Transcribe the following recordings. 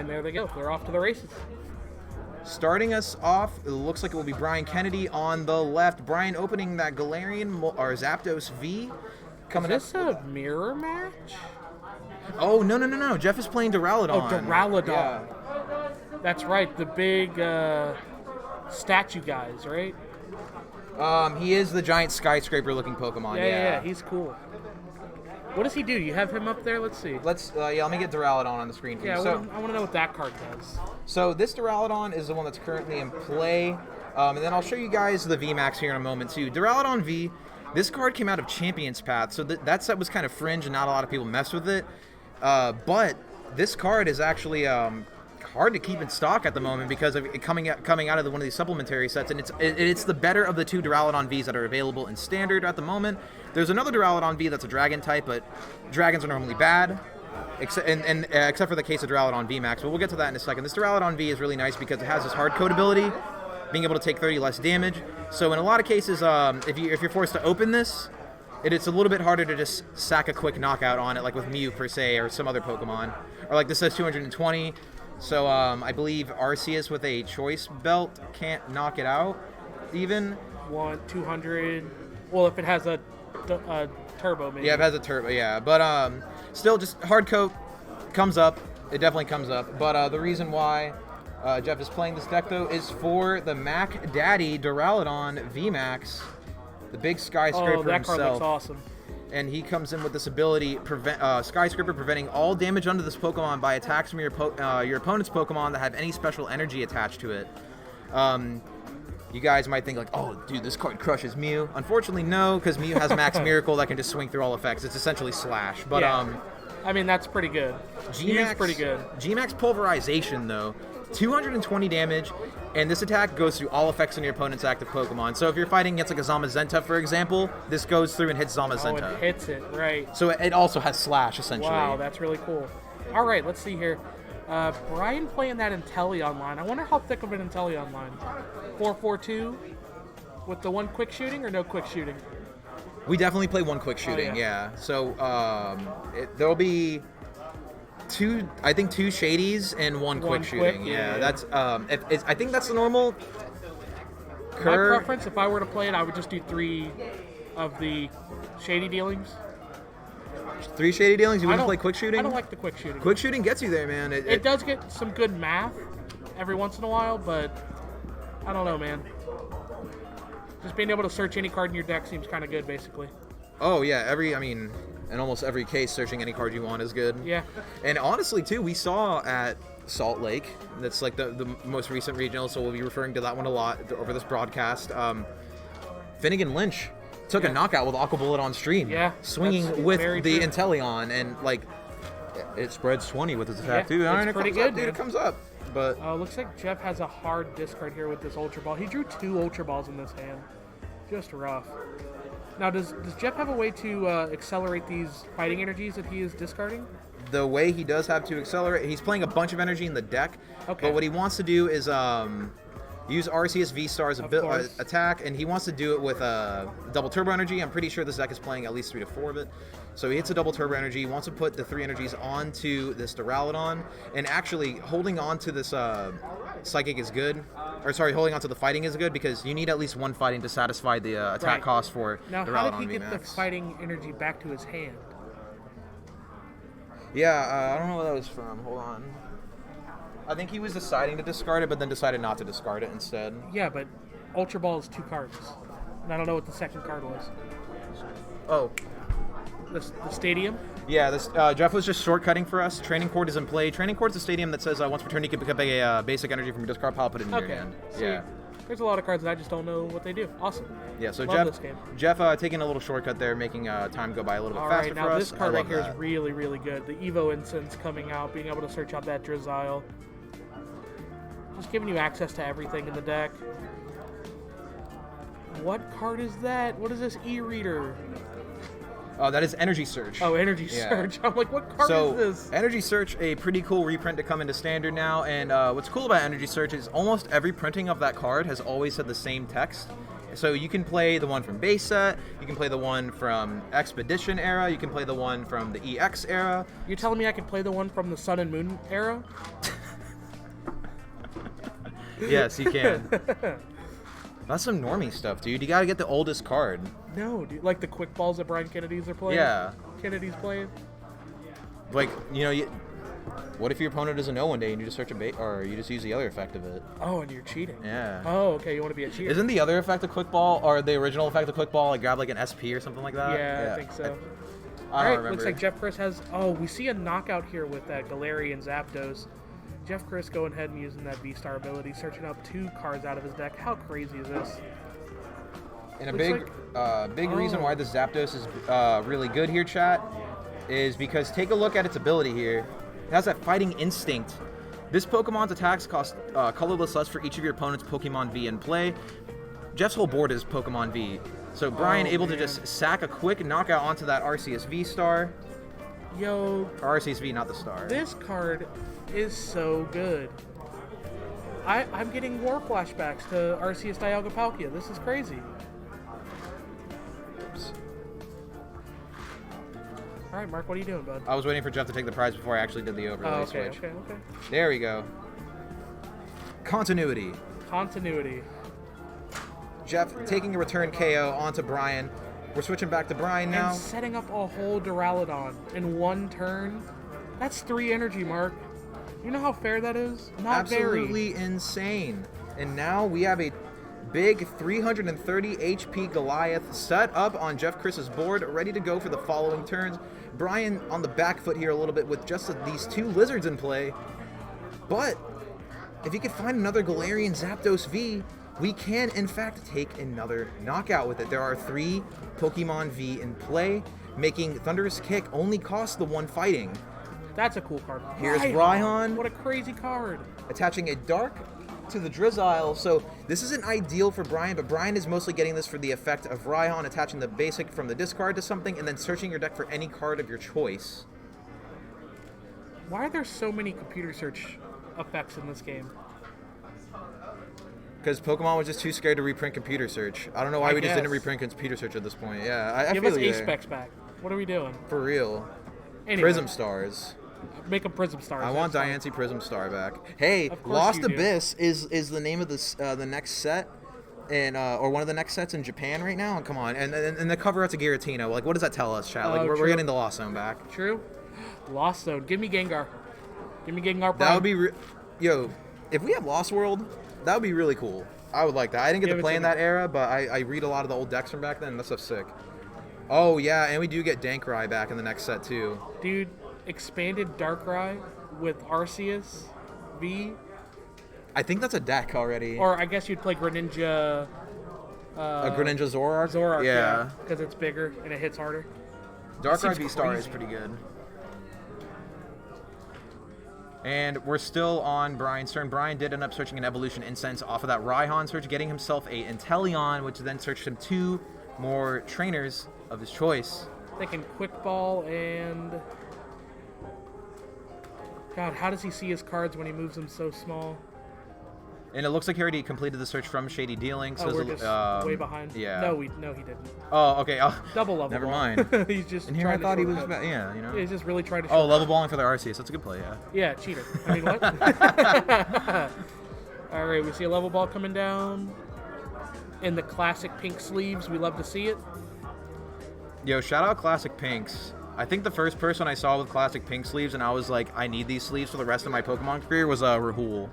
And there they go. They're off to the races. Starting us off, it looks like it will be Brian Kennedy on the left. Brian opening that Galarian or Zapdos V. Coming Is this a mirror match? Oh, no. Jeff is playing Duraludon. Oh, Duraludon. Yeah. That's right. The big statue guys, right? He is the giant skyscraper-looking Pokemon. Yeah, he's cool. What does he do? You have him up there? Let's see. Let me get Duraludon on the screen for you. Yeah, I want to know what that card does. So this Duraludon is the one that's currently in play, and then I'll show you guys the VMAX here in a moment too. Duraludon V, this card came out of Champion's Path, so that set was kind of fringe and not a lot of people messed with it. But this card is actually hard to keep in stock at the moment because of it coming out of one of these supplementary sets, and it's the better of the two Duraludon Vs that are available in Standard at the moment. There's another Duraludon V that's a Dragon type, but Dragons are normally bad, except for the case of Duraludon VMAX, but we'll get to that in a second. This Duraludon V is really nice because it has this hard code ability, being able to take 30 less damage. So in a lot of cases, if you're forced to open this, it's a little bit harder to just sack a quick knockout on it, like with Mew per se, or some other Pokemon. Or like this says 220. So I believe Arceus with a choice belt can't knock it out, even. 200. Well, if it has a turbo, maybe. Yeah, if it has a turbo, yeah. But still, just hard coat comes up. It definitely comes up. But the reason why Jeff is playing this deck, though, is for the Mac Daddy Duraludon VMAX, the big skyscraper himself. Oh, that card looks awesome. And he comes in with this ability, Skyscraper, preventing all damage onto this Pokemon by attacks from your opponent's Pokemon that have any special energy attached to it. You guys might think like, oh, dude, this card crushes Mew. Unfortunately, no, because Mew has Max Miracle that can just swing through all effects. It's essentially Slash. But yeah. I mean, that's pretty good. G-Max, pretty good. G-Max Pulverization, though, 220 damage, and this attack goes through all effects on your opponent's active Pokemon. So if you're fighting against like a Zamazenta, for example, this goes through and hits Zamazenta. Oh, it hits it, right. So it also has Slash, essentially. Wow, that's really cool. All right, let's see here. Brian playing that Inteleon line. I wonder how thick of an Inteleon line. 4-4-2 with the one quick shooting or no quick shooting? We definitely play one quick shooting, yeah. So there'll be two shadies and one quick shooting. Yeah, that's I think that's the normal curve. My preference, if I were to play it, I would just do 3 of the shady dealings. 3 shady dealings? You wouldn't play quick shooting? I don't like the quick shooting. Quick shooting gets you there, man. It does get some good math every once in a while, but I don't know, man. Just being able to search any card in your deck seems kind of good, basically. Oh, yeah. In almost every case, searching any card you want is good. Yeah. And honestly, too, we saw at Salt Lake, that's like the most recent regional, so we'll be referring to that one a lot over this broadcast. Finnegan Lynch took a knockout with Aqua Bullet on stream. Yeah. Swinging with the Inteleon, and like it spreads 20 with his attack too. It's pretty good, dude. It comes up. But looks like Jeff has a hard discard here with this Ultra Ball. He drew 2 Ultra Balls in this hand. Just rough. Now, does Jeff have a way to accelerate these fighting energies that he is discarding? The way he does have to accelerate, he's playing a bunch of energy in the deck. Okay. But what he wants to do is use ArceusVSTAR's attack, and he wants to do it with double turbo energy. I'm pretty sure this deck is playing at least 3 to 4 of it. So he hits a double turbo energy. He wants to put the 3 energies onto this Duraludon, and actually holding on to this Psychic is good. Or sorry, holding on to the fighting is good because you need at least 1 fighting to satisfy the attack cost for now, Duraludon. Now, how did he get the fighting energy back to his hand? Yeah, I don't know where that was from. Hold on. I think he was deciding to discard it, but then decided not to discard it instead. Yeah, but Ultra Ball is 2 cards. And I don't know what the second card was. Oh. The stadium? Yeah, this Jeff was just shortcutting for us. Training Court is in play. Training Court's a stadium that says once per turn you can pick up a basic energy from your discard pile, put it in your hand. See, yeah. There's a lot of cards that I just don't know what they do. Awesome. Yeah, so Love Jeff taking a little shortcut there, making time go by a little bit faster for us. All right, now this card right here is really, really good. The Evo Incense coming out, being able to search out that Drizzile. Just giving you access to everything in the deck. What card is that? What is this E-Reader? Oh, that is Energy Search. Oh, Energy Search. I'm like, what card is this? Energy Search, a pretty cool reprint to come into Standard now, and what's cool about Energy Search is almost every printing of that card has always had the same text. So you can play the one from base set, you can play the one from Expedition era, you can play the one from the EX era. You're telling me I can play the one from the Sun and Moon era? Yes, you can. That's some normie stuff, dude. You gotta get the oldest card. No, dude. Like the quick balls that Brian Kennedy's are playing? Yeah. Kennedy's playing? Like, you know, what if your opponent doesn't know one day and you just search a bait, or you just use the other effect of it? Oh, and you're cheating. Yeah. Oh, okay. You want to be a cheater? Isn't the other effect of quick ball, or the original effect of quick ball, like grab like an SP or something like that? Yeah, I think so. I don't remember. Looks like Jeff Chris has... Oh, we see a knockout here with that Galarian Zapdos. Jeff Chris going ahead and using that V-Star ability, searching up 2 cards out of his deck. How crazy is this? And a Looks big reason why the Zapdos is really good here, chat, is because take a look at its ability here. It has that fighting instinct. This Pokemon's attacks cost colorless less for each of your opponent's Pokemon V in play. Jeff's whole board is Pokemon V. So Brian able to just sack a quick knockout onto that ArceusVSTAR. Yo. Or ArceusV, not the star. This card is so good. I'm getting war flashbacks to Arceus Dialga Palkia. This is crazy. Oops. All right, Mark, what are you doing, bud? I was waiting for Jeff to take the prize before I actually did the overlay switch. Okay. There we go. Continuity. Continuity. Jeff taking a return KO onto Brian. We're switching back to Brian now. And setting up a whole Duraludon in one turn. That's 3 energy, Mark. You know how fair that is? Not Absolutely very. insane. And now we have a big 330 HP Goliath set up on Jeff Chris's board, ready to go for the following turns. Brian on the back foot here a little bit with just these 2 lizards in play. But if he could find another Galarian Zapdos V, we can in fact take another knockout with it. There are 3 Pokemon V in play, making Thunderous Kick only cost the 1 fighting. That's a cool card. Here's Raihan. What a crazy card. Attaching a Dark to the Drizzile. So this isn't ideal for Brian, but Brian is mostly getting this for the effect of Raihan attaching the basic from the discard to something and then searching your deck for any card of your choice. Why are there so many computer search effects in this game? Because Pokemon was just too scared to reprint computer search. I don't know why we just didn't reprint computer search at this point. Yeah, I Give feel us you A-Specs back. What are we doing? For real. Anyway, Prism Stars. Make them Prism Stars. I want Diancie Prism Star back. Hey, Lost Abyss is the name of this the next set, and or one of the next sets in Japan right now. Come on, and the cover art's a Giratina. Like, what does that tell us, chat? Like, we're getting the Lost Zone back. True. Lost Zone. Give me Gengar. Give me Gengar Prime. That would be, yo, if we have Lost World, that would be really cool. I would like that. I didn't get to play in that era, but I read a lot of the old decks from back then. That stuff's sick. Oh yeah, and we do get Dankrai back in the next set too. Dude, expanded Darkrai with Arceus V. I think that's a deck already. Or I guess you'd play Greninja. A Greninja Zoroark? Zoroark, yeah. Because it's bigger and it hits harder. Darkrai V-Star is pretty good. And we're still on Brian's turn. Brian did end up searching an Evolution Incense off of that Raihan search, getting himself a Inteleon, which then searched him 2 more trainers of his choice. Thinking Quick Ball and... God, how does he see his cards when he moves them so small? And it looks like he already completed the search from Shady Dealing. So we're just way behind. Yeah. No, he didn't. Oh, okay. Double level. Never ball. mind. He's just. And here I thought he was. Yeah, you know. Yeah, he's just really trying to. Oh, level balling for the Arceus. That's a good play. Yeah. Yeah, cheater. I mean, what? All right, we see a level ball coming down. In the classic pink sleeves, we love to see it. Yo, shout out Classic Pinks. I think the first person I saw with Classic Pink sleeves, and I was like, I need these sleeves for the rest of my Pokemon career, was Rahul.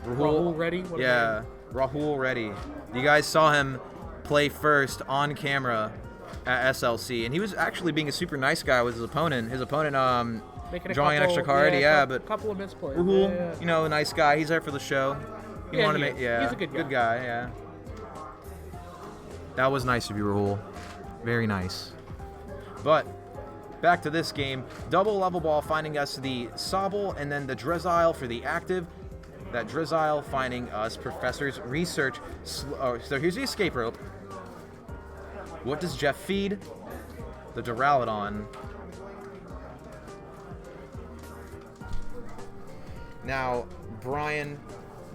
Rahul Reddy? Yeah, Rahul Reddy. You guys saw him play first on camera at SLC, and he was actually being a super nice guy with his opponent. His opponent, drawing an extra card, but a couple of misplays. Rahul, you know, a nice guy. He's there for the show. He wanted to make, he's a good guy. Good guy, yeah. That was nice of you, Rahul. Very nice. But back to this game, double level ball finding us the Sobble and then the Drizzile for the active. That Drizzile finding us Professor's Research. So here's the escape rope. What does Jeff feed? The Duraludon. Now, Brian,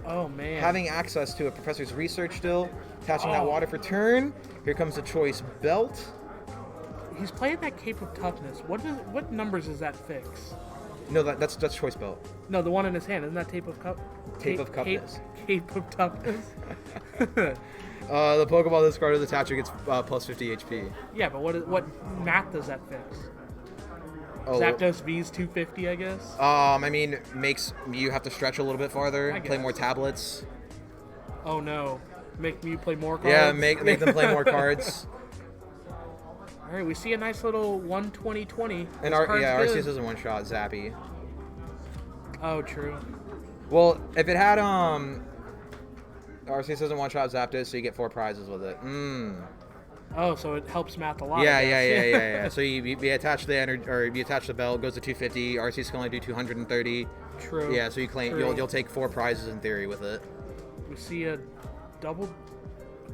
oh man, having access to a Professor's Research still, attaching that water for turn. Here comes the Choice Belt. He's playing that Cape of Toughness. What numbers does that fix? No, that's choice belt. No, the one in his hand. Isn't that tape of cup? Tape of Cupness. Tape of toughness. The Pokeball this card is attached gets plus 50 HP. Yeah, but what math does that fix? Oh, Zapdos V's 250, I guess. I mean, makes you have to stretch a little bit farther, play more tablets. Oh no, make me play more cards. Yeah, make them play more cards. All right, we see a nice little 120-20. And Arceus is a one-shot Zappy. Oh, true. Well, if it had Arceus doesn't one-shot Zapdos, so you get 4 prizes with it. Oh, so it helps math a lot. Yeah. So you attach the energy, or you attach the belt, goes to 250. Arceus can only do 230. True. Yeah, so you claim you'll take 4 prizes in theory with it. We see a double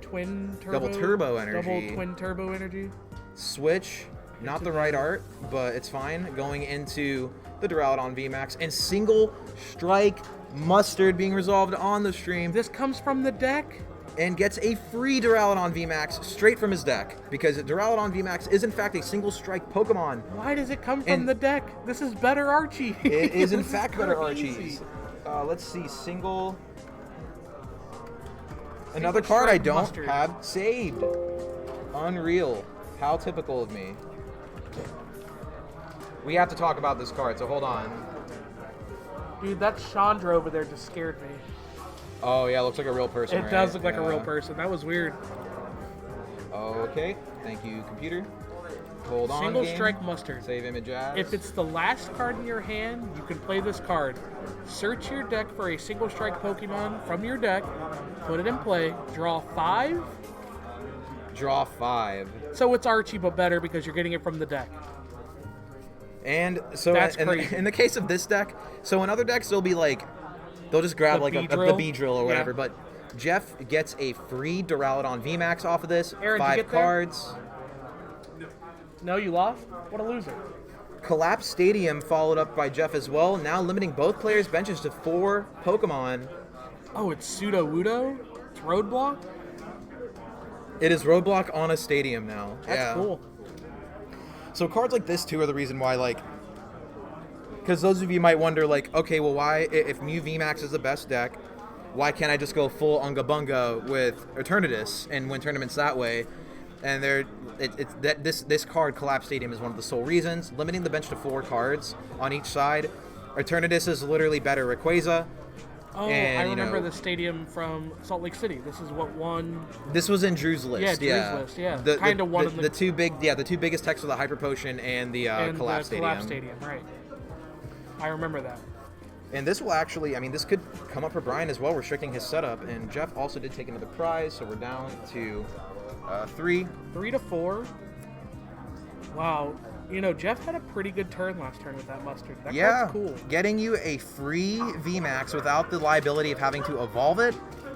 twin turbo. Double turbo energy. Double twin turbo energy. Switch, not the right art, but it's fine. Going into the Duraludon VMAX and single strike mustard being resolved on the stream. This comes from the deck. And gets a free Duraludon VMAX straight from his deck, because Duraludon VMAX is in fact a single strike Pokemon. Why does it come from the deck? This is better Archie. It is in fact better Archie's. Let's see, single. Another card I don't have saved. Unreal. How typical of me. We have to talk about this card, so hold on. Dude, that Chandra over there just scared me. Oh, yeah, looks like a real person, It does look like a real person. That was weird. Okay, thank you, computer. Hold on, Single strike mustard. Save image as. If it's the last card in your hand, you can play this card. Search your deck for a single strike Pokemon from your deck, put it in play, draw 5. Draw 5. So it's Archie, but better because you're getting it from the deck. And so That's in the case of this deck, so in other decks they'll be like, they'll just grab like the B-Drill or whatever, but Jeff gets a free Duraludon VMAX off of this. Aaron, 5 cards. No, you lost? What a loser. Collapse Stadium followed up by Jeff as well, now limiting both players' benches to 4 Pokemon. Oh, it's Pseudo Wudo? It's Roadblock? It is Roadblock on a stadium now. That's cool. So cards like this too are the reason why, like, because those of you might wonder, like, okay, well, why, if Mew VMAX is the best deck, why can't I just go full Unga Bunga with Eternatus and win tournaments that way? And this card, Collapse Stadium, is one of the sole reasons. Limiting the bench to 4 cards on each side. Eternatus is literally better Rayquaza. Oh, and, I remember the stadium from Salt Lake City. This is what won. This was in Drew's list. Drew's list. Kind of one of the two big, the two biggest techs were the Hyper Potion and the Collapse Stadium. Collapse Stadium, right? I remember that. And this will actually, I mean, this could come up for Brian as well, restricting his setup. And Jeff also did take another prize, so we're down to 3. 3 to 4. Wow. You know, Jeff had a pretty good turn last turn with that mustard. That card's cool. Getting you a free VMAX without the liability of having to evolve it,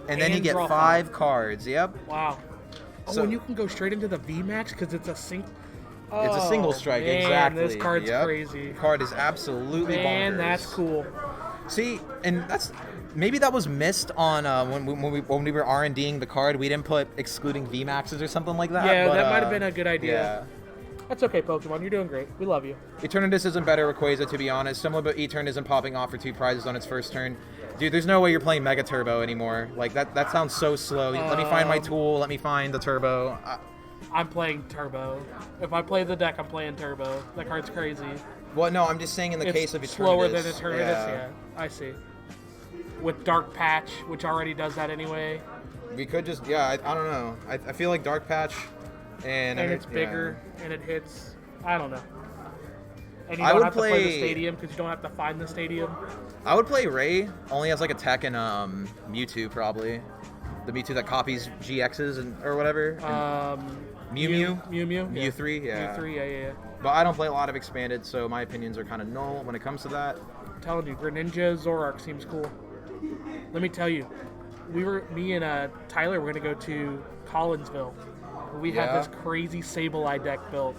and then you get 5 cards. Yep. Wow. So, and you can go straight into the VMAX because it's a it's a single strike, man, exactly. This card's crazy. The card is absolutely bonkers. Man, that's cool. See, and maybe that was missed on when we were R&Ding the card. We didn't put excluding VMAXs or something like that. Yeah, but, that might have been a good idea. Yeah. That's okay, Pokemon. You're doing great. We love you. Eternatus isn't better Rayquaza, to be honest. Similar, but E-Turn isn't popping off for 2 prizes on its first turn. Dude, there's no way you're playing Mega Turbo anymore. Like, that sounds so slow. Let me find my tool. Let me find the Turbo. I'm playing Turbo. If I play the deck, I'm playing Turbo. That card's crazy. Well, no, I'm just saying in the case of Eternatus. Slower than Eternatus, yeah. I see. With Dark Patch, which already does that anyway. We could just, I don't know. I feel like Dark Patch and it's bigger and it hits. I don't know. And you don't have to play the stadium because you don't have to find the stadium. I would play Ray. Only has like a tech and Mewtwo probably. The Mewtwo that copies GXs or whatever. Mew. Mew 3, yeah. Mew 3, yeah. But I don't play a lot of expanded, so my opinions are kind of null when it comes to that. I'm telling you, Greninja Zoroark seems cool. Let me tell you, me and Tyler were gonna go to Collinsville. We had this crazy Sableye deck built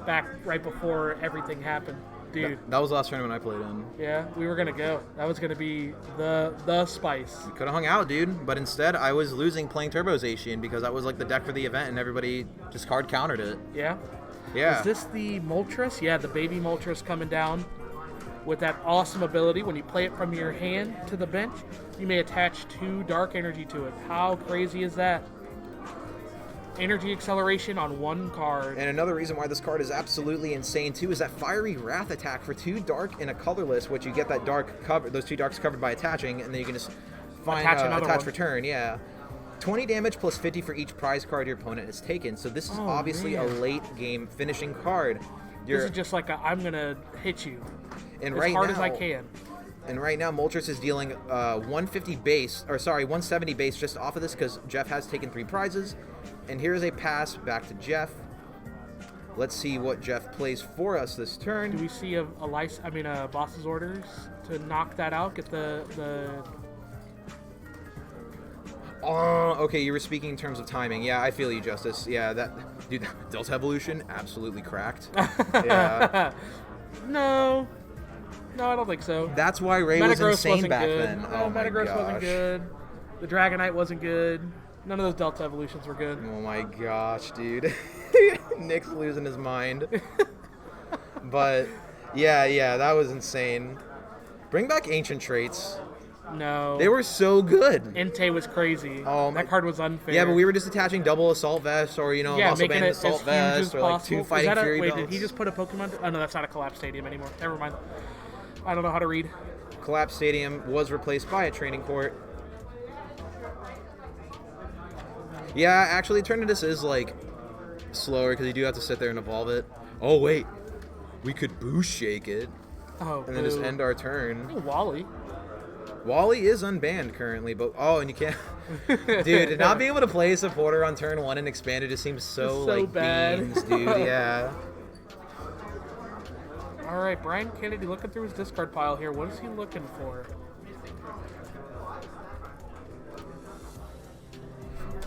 back right before everything happened. Dude. That was the last tournament I played in. Yeah, we were going to go. That was going to be the spice. We could have hung out, dude. But instead, I was losing playing Turbozation because that was like the deck for the event and everybody just hard countered it. Yeah? Yeah. Is this the Moltres? Yeah, the baby Moltres coming down. With that awesome ability, when you play it from your hand to the bench, you may attach 2 dark energy to it. How crazy is that? Energy acceleration on 1 card. And another reason why this card is absolutely insane too is that Fiery Wrath attack for 2 dark and a colorless, which you get that dark cover, those 2 darks covered by attaching, and then you can just find attach return. Yeah, 20 damage plus 50 for each prize card your opponent has taken. So this is obviously a late game finishing card. This is just like I'm gonna hit you and as hard as I can. And right now, Moltres is dealing 150 base, or sorry, 170 base just off of this because Jeff has taken 3 prizes. And here's a pass back to Jeff. Let's see what Jeff plays for us this turn. Do we see a boss's orders to knock that out? Get the. Okay, you were speaking in terms of timing. Yeah, I feel you, Justice. Yeah, that Delta Evolution absolutely cracked. Yeah. No, I don't think so. That's why Ray was insane back then. No, Metagross wasn't good. The Dragonite wasn't good. None of those Delta Evolutions were good. Oh my gosh, dude. Nick's losing his mind. But, yeah, that was insane. Bring back Ancient Traits. No. They were so good. Entei was crazy. Oh, that card was unfair. Yeah, but we were just attaching double Assault Vest or, Muscle Band Assault Vest or like 2 Fighting Fury belts. Wait, did he just put a Pokemon? Oh, no, that's not a Collapse Stadium anymore. Never mind. I don't know how to read. Collapse Stadium was replaced by a Training Court. Yeah, actually, Eternatus is, like, slower because you do have to sit there and evolve it. Oh, wait. We could Boost Shake it. Oh, and then just end our turn. Oh, Wally. Wally is unbanned currently, but... Oh, and you can't... Dude, not being able to play a supporter on turn 1 and expanded just seems so like, bad. Beans, dude. Yeah. All right, Brian Kennedy looking through his discard pile here. What is he looking for?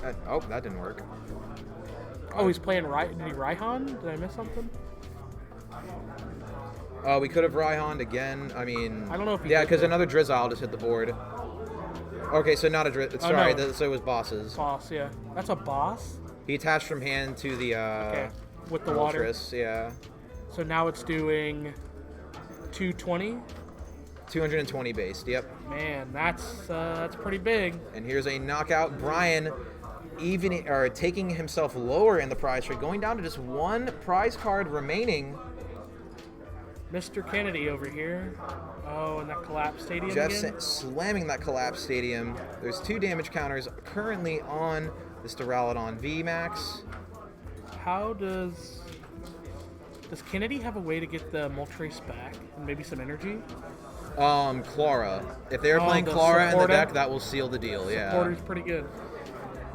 That didn't work. Oh, he's playing Did he Raihan? Did I miss something? We could have Raihan'd again. I mean... I don't know if he because another Drizzile just hit the board. Okay, so not a Drizzile. Sorry, no. So it was bosses. Boss, yeah. That's a boss? He attached from hand to the... okay, with the Moltres, water. Yeah. So now it's doing 220? 220 based, yep. Man, that's pretty big. And here's a knockout. Brian taking himself lower in the prize tree, going down to just 1 prize card remaining. Mr. Kennedy over here. Oh, and that Collapse Stadium Jeff slamming that Collapse Stadium. There's 2 damage counters currently on this DuraludonVMAX. How does Kennedy have a way to get the Moltres back and maybe some energy? Clara. If they're playing Clara in the deck, that will seal the deal. Yeah. Supporter's pretty good.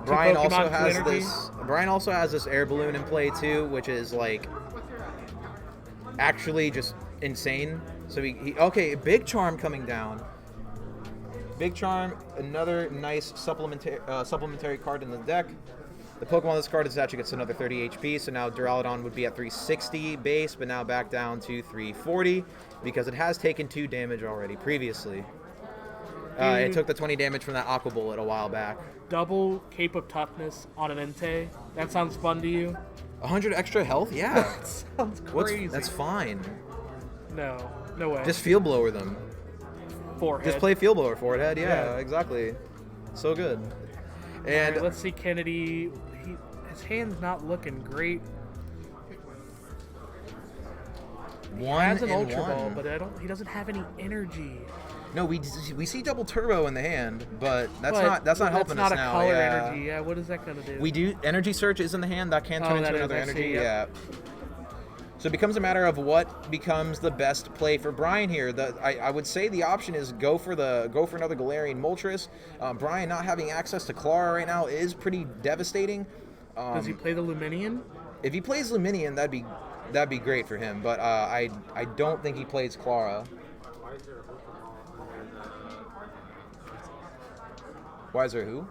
Brian also has this. Brian also has this air balloon in play too, which is like actually just insane. So okay, Big Charm coming down. Big Charm, another nice supplementary card in the deck. The Pokemon on this card actually gets another 30 HP, so now Duraludon would be at 360 base, but now back down to 340 because it has taken 2 damage already previously. It took the 20 damage from that Aqua Bullet a while back. Double Cape of Toughness on an Entei. That sounds fun to you? 100 extra health? Yeah. That sounds crazy. That's fine. No way. Just Field Blower them. Forehead. Just play Field Blower Forehead. Yeah, exactly. So good. And right, let's see Kennedy. His hand's not looking great. He has an Ultra Ball, but he doesn't have any energy. No, we see double turbo in the hand, but that's not helping us now. That's not a color energy. Yeah, what is that gonna do? We do energy search is in the hand that can turn into another energy. Yeah. So it becomes a matter of what becomes the best play for Brian here. I would say the option is go for another Galarian Moltres. Brian not having access to Clara right now is pretty devastating. Does he play the Luminion? If he plays Luminion, that'd be great for him. But I don't think he plays Clara. Why is there who?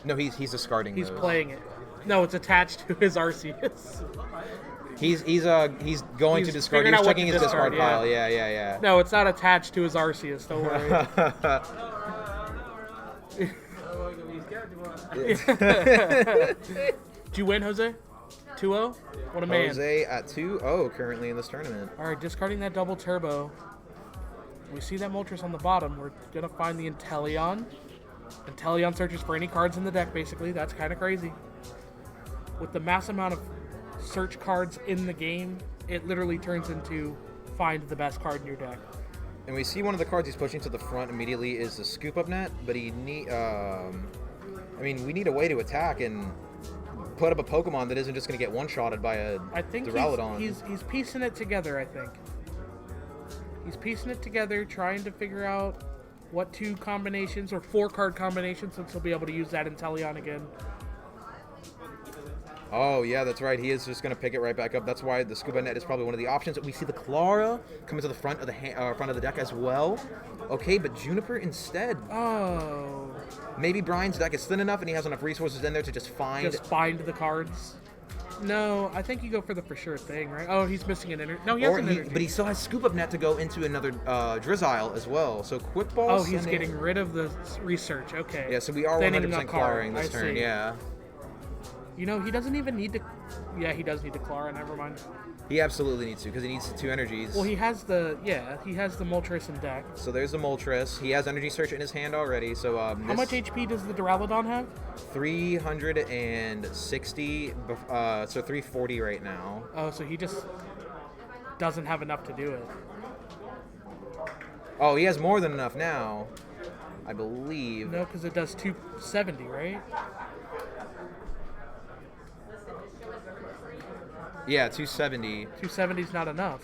No, he's discarding He's those. playing it. No, it's attached to his Arceus. He's going to discard. He's checking his discard pile. Yeah. No, it's not attached to his Arceus. Don't worry. Did you win, Jose? 2-0? What a man. Jose at 2-0 currently in this tournament. All right, discarding that double turbo. We see that Moltres on the bottom. We're going to find the Inteleon. Inteleon searches for any cards in the deck, basically. That's kind of crazy. With the mass amount of search cards in the game, it literally turns into find the best card in your deck. And we see one of the cards he's pushing to the front immediately is the Scoop Up Net, but we need a way to attack and put up a Pokemon that isn't just going to get one-shotted by a Duraludon. He's piecing it together, I think. He's piecing it together, trying to figure out what 2 combinations or 4 card combinations, since he'll be able to use that Inteleon again. Oh, yeah, that's right. He is just going to pick it right back up. That's why the Scuba Net is probably one of the options. We see the Clara coming to the front of the deck as well. Okay, but Juniper instead. Oh. Maybe Brian's deck is thin enough and he has enough resources in there to just find the cards. No, I think you go for the for sure thing, right? Oh, he's missing an energy. No, he has an energy. But he still has Scoop Up Net to go into another Drizzile as well. So Quick Ball. Oh, he's getting rid of the research. Okay. Yeah, so we are 100% Claring this turn. Yeah. You know, he doesn't even need to... Yeah, he does need to Clara, never mind. He absolutely needs to, because he needs 2 energies. Well, he has the Moltres in deck. So there's the Moltres. He has Energy Search in his hand already, so... How much HP does the Duraludon have? 360, so 340 right now. Oh, so he just doesn't have enough to do it. Oh, he has more than enough now, I believe. No, because it does 270, right? Yeah, 270. 270 is not enough.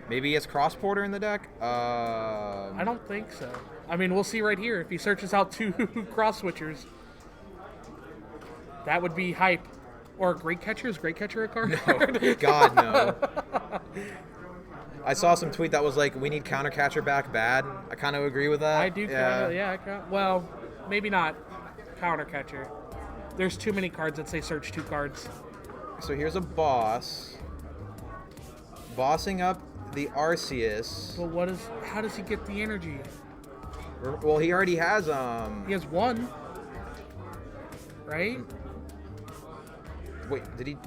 Maybe he has Cross Porter in the deck? I don't think so. I mean, we'll see right here. If he searches out 2 Cross Switchers, that would be hype. Or Great Catcher? Is Great Catcher a card? No. God, no. I saw some tweet that was like, we need Counter Catcher back bad. I kind of agree with that. I do kind of, well, maybe not Counter Catcher. There's too many cards that say search 2 cards. So here's a boss. Bossing up the Arceus. But how does he get the energy? Well, he already has He has 1. Right? Wait, did he?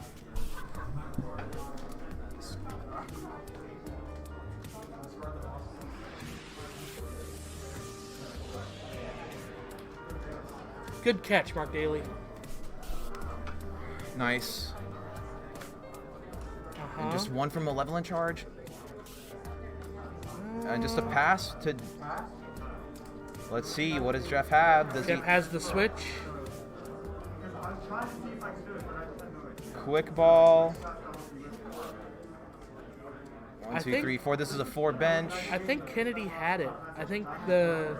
Good catch, Mark Daly. Nice. And just 1 from Malevolent Charge. And just a pass to... Let's see, what does Jeff have? Jeff has the switch. Quick Ball. 1, 2, 3, 4. This is a 4 bench. I think Kennedy had it. I think the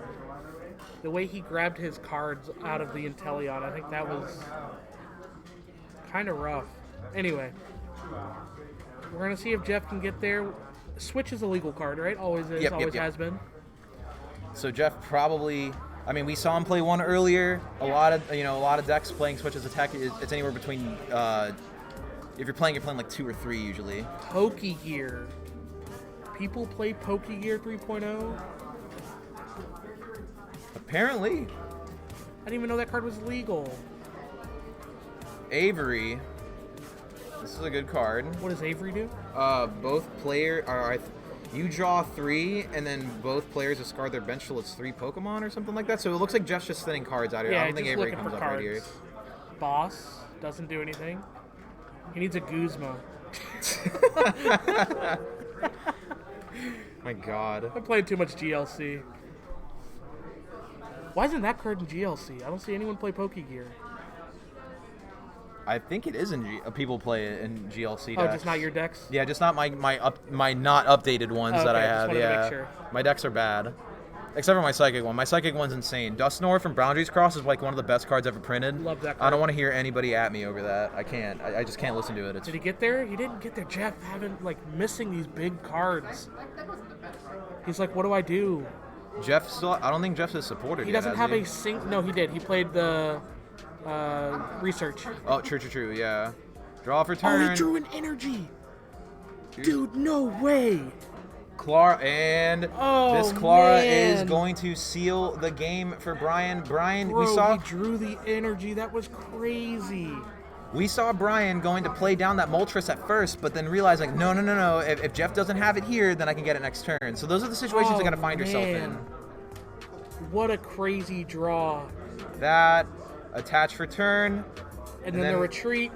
way he grabbed his cards out of the Inteleon, I think that was kind of rough. Anyway, we're going to see if Jeff can get there. Switch is a legal card, right? Always is, always has been. So Jeff probably... I mean, we saw him play 1 earlier. A lot of decks playing Switch as attack. It's anywhere between... if you're playing like 2 or 3 usually. Pokegear. People play Pokegear 3.0? Apparently. I didn't even know that card was legal. Avery. This is a good card. What does Avery do? Both player you draw 3, and then both players discard their bench till it's 3 Pokemon or something like that. So it looks like Jeff's just thinning cards out here. Yeah, I don't think Avery comes up right here. Boss doesn't do anything. He needs a Guzma. My God. I played too much GLC. Why isn't that card in GLC? I don't see anyone play Pokegear. I think it is in people play it in GLC decks. Oh, just not your decks? Yeah, just not my not updated ones that I have. Yeah, make sure. My decks are bad, except for my Psychic one. My Psychic one's insane. Dusknoir from Boundaries Cross is like one of the best cards ever printed. Love that card. I don't want to hear anybody at me over that. I can't. I just can't listen to it. Did he get there? He didn't get there. Jeff having missing these big cards. He's like, what do I do? Jeff still. I don't think Jeff is supported. He doesn't have a sync. No, he did. He played the research. Oh, true. Yeah. Draw for turn. Oh, he drew an energy. Dude, no way. Clara, and this Clara is going to seal the game for Brian. Brian, Bro, we saw. He drew the energy. That was crazy. We saw Brian going to play down that Moltres at first, but then realizing, no. If Jeff doesn't have it here, then I can get it next turn. So those are the situations you got to find yourself in. What a crazy draw. That, attach for turn. And then the retreat.